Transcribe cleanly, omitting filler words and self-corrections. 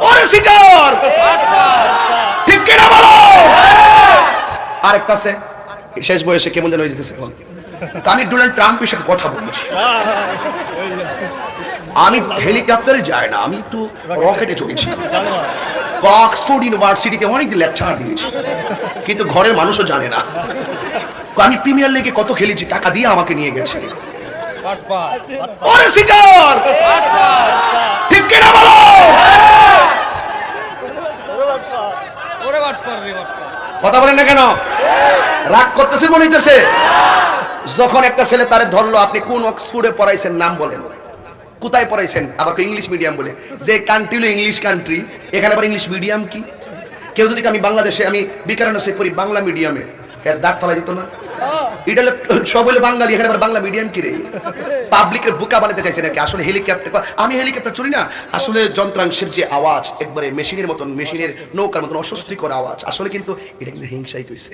ওরে সিটার, ঠিক কিনা বলো? আরেকটা আছে শেষ বয়সে কেমন যেন হয়ে যেতেছে এখন। আমি ডোনাল্ড ট্রাম্পের সাথে কথা বলেছি, আমি হেলিকপ্টারে যাই না, আমি একটু রকেটে চড়েছি, অক্সফোর্ড ইউনিভার্সিটিতে অনেক লেকচার দিয়েছি, কিন্তু ঘরের মানুষও জানে না আমি প্রিমিয়ার লিগে কত খেলেছি, টাকা দিয়ে আমাকে নিয়ে গেছে। ওরে সিটার, ঠিক কিনা বলো? কথা বলেন না কেন? রাগ করতেছে মনে হইতেছে? যখন একটা ছেলে তারে ধরলো, আপনি কোন অক্সফোর্ডে পড়াইছেন নাম বলেন, কোথায় পড়াইছেন, আবার ইংলিশ মিডিয়াম বলে, যে কান্ট্রি হলো ইংলিশ কান্ট্রি, এখানে আবার ইংলিশ মিডিয়াম কি? কেউ যদি আমি বাংলাদেশে আমি বিকারণে পড়ি বাংলা মিডিয়ামে, এর দাগ ফেলা দিত না? এটা সব হলো বাঙালি, এখানে আবার বাংলা মিডিয়াম কি রে? পাবলিকের বোকা বানাতে চাইছে নাকি? আসলে হেলিকপ্টার, আমি হেলিকপ্টার চড়ি না, আসলে যন্ত্রাংশের যে আওয়াজ একবারে মেশিনের মতন, মেশিনের নৌকার মতন অস্বস্তিকর আওয়াজ, আসলে কিন্তু এটা কিন্তু হিংসাই কইছে।